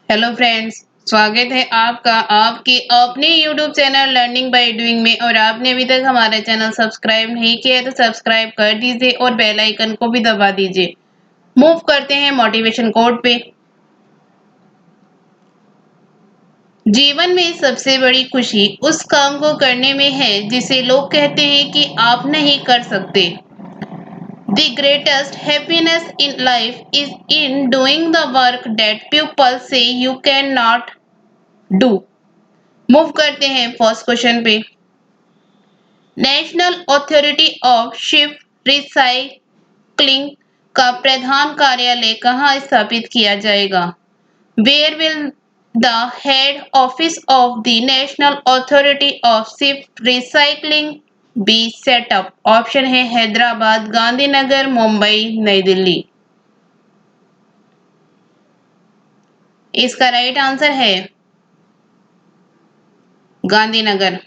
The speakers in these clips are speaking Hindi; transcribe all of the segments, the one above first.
हेलो फ्रेंड्स, स्वागत है आपका आपके अपने YouTube channel learning by doing में। और आपने अभी तक हमारा चैनल सब्सक्राइब नहीं किया है तो सब्सक्राइब कर दीजिए और बेल आइकन को भी दबा दीजिए। मूव करते हैं मोटिवेशन कोट पे। जीवन में सबसे बड़ी खुशी उस काम को करने में है जिसे लोग कहते हैं कि आप नहीं कर सकते। The greatest happiness in life is in doing the work that people say you cannot do। Move करते हैं फर्स्ट क्वेश्चन पे। National authority of ship recycling का प्रधान कार्यालय कहाँ स्थापित किया जाएगा? Where will the head office of the national authority of ship recycling be set up? Option है हैदराबाद, गांधीनगर, मुंबई, नई दिल्ली। इसका राइट आंसर है Gandhinagar.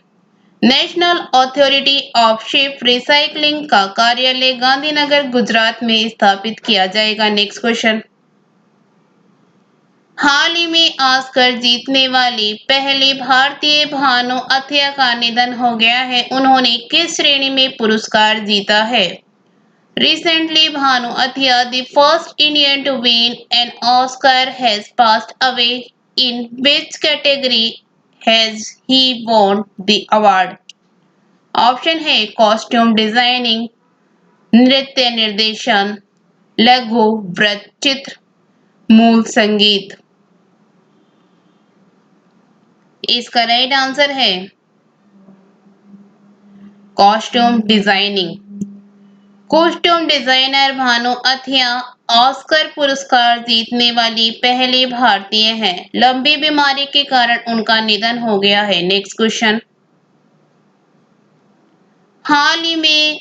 National authority of ship recycling का कार्यालय गांधीनगर, गुजरात में स्थापित किया जाएगा। Next question. हाल ही में ऑस्कर जीतने वाली पहली भारतीय भानु अथैया का निधन हो गया है। उन्होंने किस श्रेणी में पुरस्कार जीता है? Recently, Bhanu Athia, the first Indian to win an Oscar, has passed away. In which category has he won the award? Option है कॉस्ट्यूम डिजाइनिंग, नृत्य निर्देशन, लघु वृत्तचित्र, मूल संगीत। इसका राइट आंसर है costume designing. Costume designer Bhanu अथिया ऑस्कर पुरस्कार जीतने वाली पहली भारतीय हैं। लंबी बीमारी के कारण उनका निधन हो गया है। Next question. हाल ही में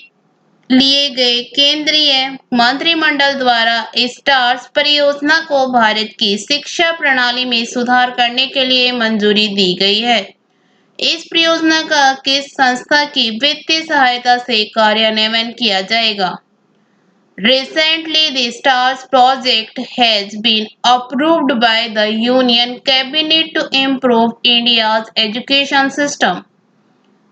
लिए गए केंद्रीय मंत्रिमंडल द्वारा स्टार्स परियोजना को भारत की शिक्षा प्रणाली में सुधार करने के लिए मंजूरी दी गई है। इस परियोजना का किस संस्था की वित्तीय सहायता से कार्यान्वयन किया जाएगा? Recently, the STARS project has been approved by the Union Cabinet to improve India's education system.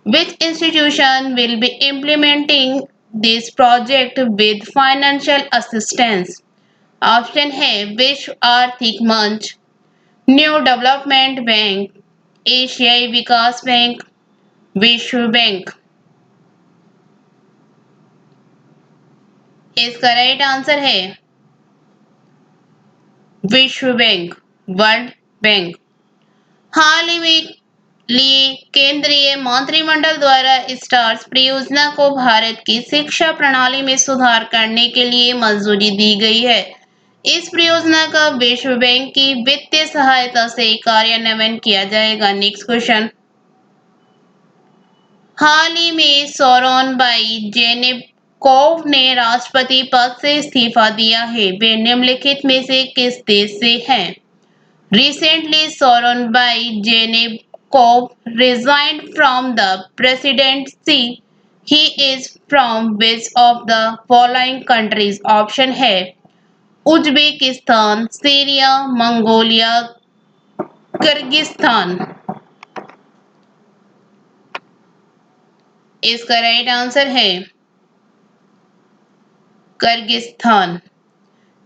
Which institution will be implementing this project with financial assistance? Option है विश्व आर्थिक मंच, न्यू डेवलपमेंट बैंक, एशियाई विकास बैंक, विश्व बैंक। इसका राइट आंसर है विश्व बैंक, वर्ल्ड बैंक। हाल ही में लिए केंद्रीय मंत्रिमंडल द्वारा स्टार्स परियोजना को भारत की शिक्षा प्रणाली में सुधार करने के लिए मंजूरी दी गई है। इस परियोजना का विश्व बैंक की वित्तीय सहायता से कार्यान्वयन किया जाएगा। Next question. हाल ही में सोरोनबाई जेनेबकोव ने राष्ट्रपति पद से इस्तीफा दिया है। वे निम्नलिखित में से किस देश से हैं? Recently, Soronbai Jenikov resigned from the presidency. He is from which of the following countries? Option है उज्बेकिस्तान, सीरिया, मंगोलिया, किर्गिस्तान। इसका राइट आंसर है किर्गिस्तान।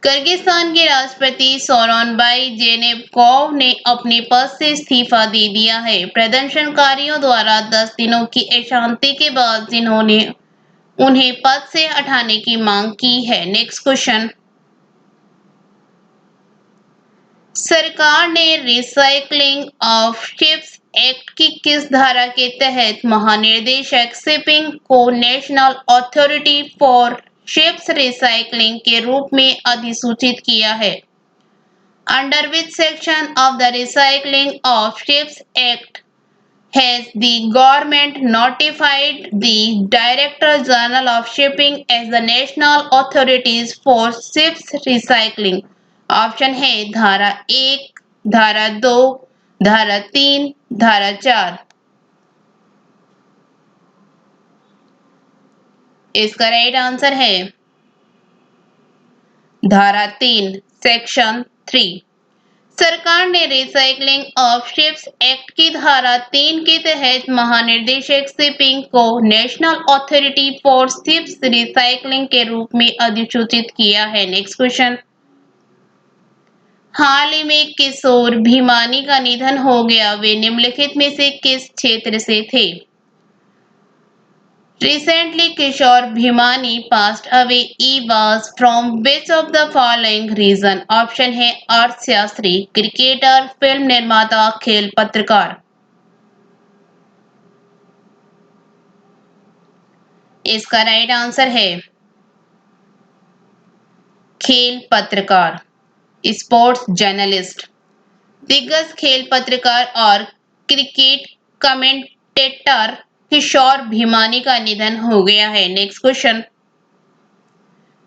किर्गिस्तान के राष्ट्रपति सोरोनबाई जेनेबकोव ने अपने पद से इस्तीफा दे दिया है। प्रदर्शनकारियों द्वारा 10 दिनों की अशांति के बाद जिन्होंने उन्हें पद से हटाने की मांग की है। Next question. सरकार ने रिसाइकलिंग ऑफ शिप्स एक्ट की किस धारा के तहत महानिदेशक शिपिंग को national authority for ships recycling के रूप में अधिसूचित किया है? Under which section of the Recycling of Ships Act has the government notified the Director General of Shipping as the national authorities for ships recycling? Option है धारा 1, धारा 2, धारा 3, धारा 4। इसका राइट आंसर है धारा 3, सेक्शन 3। सरकार ने रिसाइकलिंग ऑफ शिप्स एक्ट की धारा 3 के तहत महानिदेशक शिपिंग को national authority for ships recycling के रूप में अधिसूचित किया है। Next question. हाल ही में किशोर भीमानी का निधन हो गया, वे निम्नलिखित में से किस क्षेत्र से थे? Recently, Kishore Bhimani passed away. He was from which of the following reason? Option है अर्थशास्त्री, क्रिकेटर, फिल्म निर्माता, खेल पत्रकार। इसका राइट आंसर है खेल पत्रकार, स्पोर्ट्स जर्नलिस्ट। दिग्गज खेल पत्रकार और क्रिकेट कमेंटेटर किशोर भीमानी का निधन हो गया है। Next question.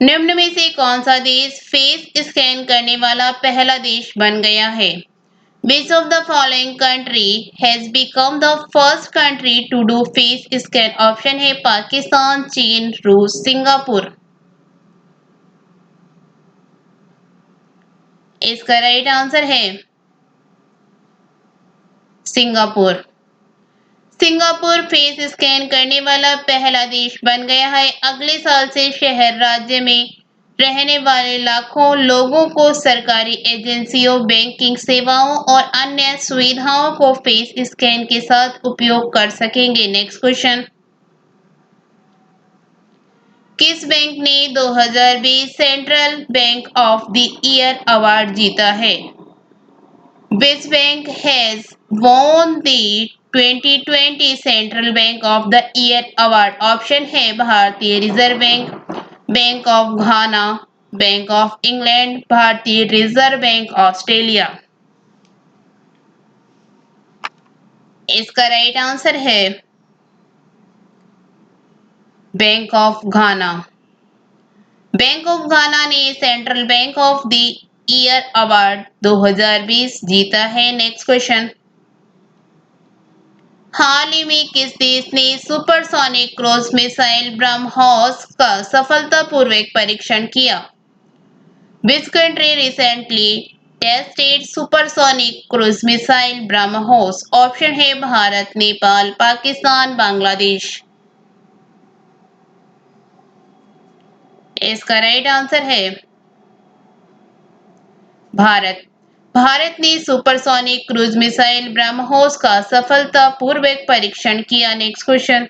निम्न में से कौन सा देश फेस स्कैन करने वाला पहला देश बन गया है? Which of the following country has become the first country to do face scan? Option है पाकिस्तान, चीन, रूस, सिंगापुर। इसका राइट आंसर है सिंगापुर। सिंगापुर फेस स्कैन करने वाला पहला देश बन गया है। अगले साल से शहर राज्य में रहने वाले लाखों लोगों को सरकारी एजेंसियों, बैंकिंग सेवाओं और अन्य सुविधाओं को फेस स्कैन के साथ उपयोग कर सकेंगे। Next question. किस बैंक ने 2020 central bank of the year award जीता है? Which bank has won the 2020 central bank of the year award? Option है Bharatiya reserve bank, bank of Ghana, bank of England, Bharatiya reserve bank Australia. इसका राइट आंसर है bank of Ghana. Bank of Ghana ने central bank of the year award 2020 जीता है। Next question. हाल ही में किस देश ने सुपरसोनिक क्रूज मिसाइल ब्रह्मोस का सफलतापूर्वक परीक्षण किया? Which country recently tested supersonic cruise missile BrahMos? Option है भारत, नेपाल, पाकिस्तान, बांग्लादेश। इसका राइट आंसर है भारत। भारत ने सुपरसोनिक क्रूज मिसाइल ब्रह्मोस का सफलतापूर्वक परीक्षण किया। Next question.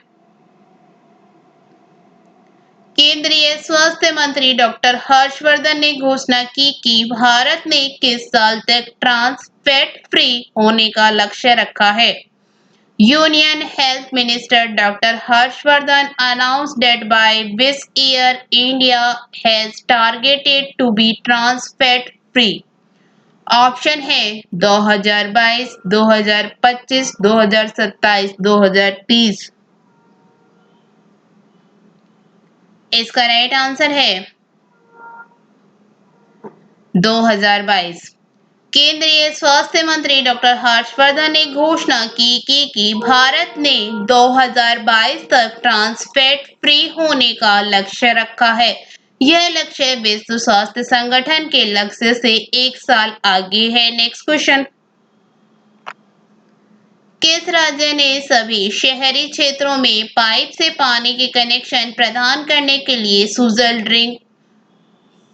केंद्रीय स्वास्थ्य मंत्री डॉक्टर हर्षवर्धन ने घोषणा की कि भारत ने किस साल तक ट्रांस फैट फ्री होने का लक्ष्य रखा है? Union health minister doctor Harshvardhan announced that by this year India has targeted to be trans fat free। Option है 2022, 2025, 2027, 2030। इसका राइट आंसर है 2022। केंद्रीय स्वास्थ्य मंत्री डॉक्टर हर्षवर्धन ने घोषणा की कि भारत ने 2022 तक ट्रांस फैट फ्री होने का लक्ष्य रखा है। यह लक्ष्य विश्व स्वास्थ्य संगठन के लक्ष्य से 1 साल आगे है। Next question. किस राज्य ने सभी शहरी क्षेत्रों में पाइप से पानी के कनेक्शन प्रदान करने के लिए सुजल ड्रिंक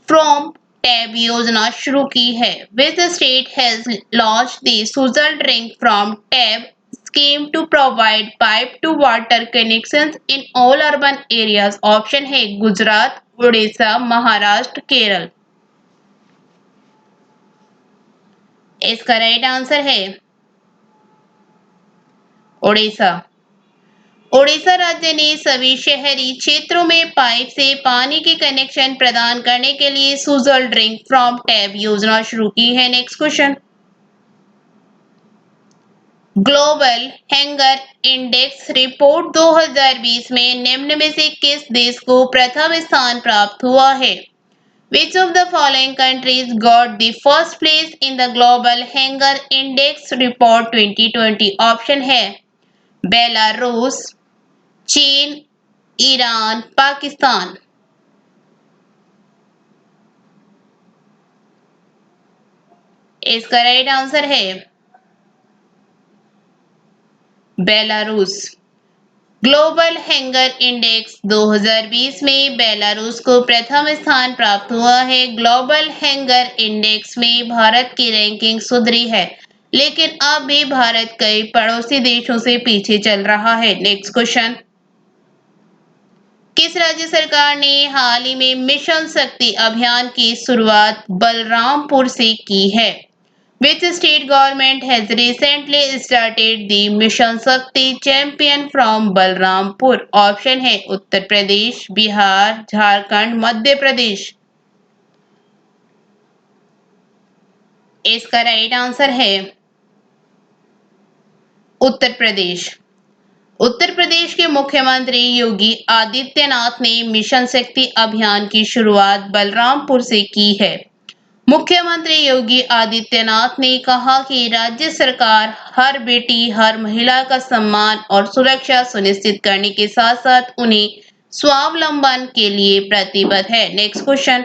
फ्रॉम टैब योजना शुरू की है? Which state has launched the Sujal Drink from Tap scheme to provide pipe to water connections in all urban areas? Option है गुजरात, उड़ीसा, महाराष्ट्र, केरल। इसका राइट आंसर है उड़ीसा। ओडिशा राज्य ने सभी शहरी क्षेत्रों में पाइप से पानी के कनेक्शन प्रदान करने के लिए सुजल ड्रिंक फ्रॉम टैब योजना शुरू की है। Next question. Global hanger index report 2020 में निम्न में से किस देश को प्रथम स्थान प्राप्त हुआ है? Which of the following countries got the first place in the Global Hunger Index Report 2020? Option है बेलारूस, चीन, ईरान, पाकिस्तान। इसका राइट आंसर है बेलारूस। ग्लोबल हंगर इंडेक्स 2020 में बेलारूस को प्रथम स्थान प्राप्त हुआ है। ग्लोबल हंगर इंडेक्स में भारत की रैंकिंग सुधरी है, लेकिन अब भी भारत कई पड़ोसी देशों से पीछे चल रहा है। नेक्स्ट क्वेश्चन, किस राज्य सरकार ने हाल ही में मिशन शक्ति अभियान की शुरुआत बलरामपुर से की है? Which state government has recently started the Mission Shakti Champion from Balrampur? Option है उत्तर प्रदेश, बिहार, झारखंड, मध्य प्रदेश। इसका राइट आंसर है उत्तर प्रदेश। उत्तर प्रदेश के मुख्यमंत्री योगी आदित्यनाथ ने मिशन शक्ति अभियान की शुरुआत बलरामपुर से की है। मुख्यमंत्री योगी आदित्यनाथ ने कहा कि राज्य सरकार हर बेटी, हर महिला का सम्मान और सुरक्षा सुनिश्चित करने के साथ-साथ उन्हें स्वावलंबन के लिए प्रतिबद्ध है। नेक्स्ट क्वेश्चन,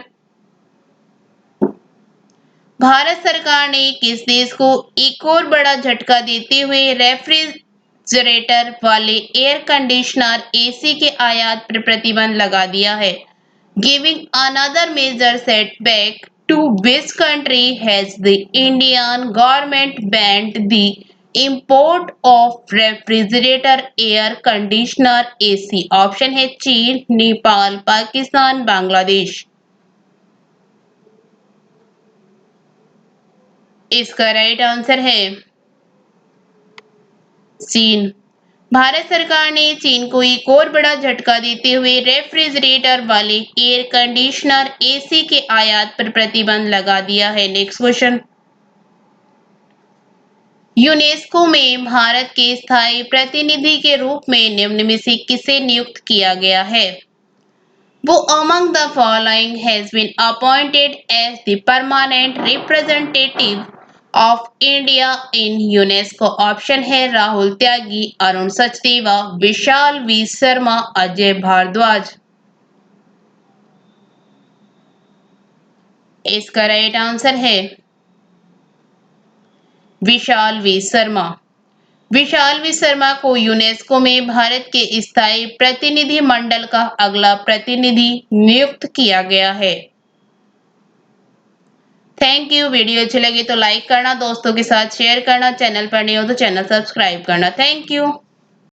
भारत सरकार ने किस देश को एक और बड़ा झटका देते हुए रेफ्रिजरेटर वाले एयर कंडीशनर एसी के आयात पर प्रतिबंध लगा दिया है? Giving another major setback to which country has the Indian government banned the import of refrigerator air conditioner AC? Option है चीन, नेपाल, पाकिस्तान, बांग्लादेश। इसका राइट आंसर है चीन। भारत सरकार ने चीन को एक और बड़ा झटका देते हुए रेफ्रिजरेटर वाले एयर कंडीशनर एसी के आयात पर प्रतिबंध लगा दिया है। नेक्स्ट क्वेश्चन, यूनेस्को में भारत के स्थायी प्रतिनिधि के रूप में निम्न में से किसे नियुक्त किया गया है? Who among the following has been appointed as the permanent representative of India in UNESCO? Option है राहुल त्यागी, अरुण सचदेवा, विशाल वी शर्मा, अजय भारद्वाज। इसका राइट आंसर है विशाल वी शर्मा। विशाल वी शर्मा को यूनेस्को में भारत के स्थायी प्रतिनिधि मंडल का अगला प्रतिनिधि नियुक्त किया गया है। Thank you. वीडियो अच्छी लगी तो लाइक करना, दोस्तों के साथ शेयर करना, चैनल पर नहीं हो तो चैनल सब्सक्राइब करना। Thank you.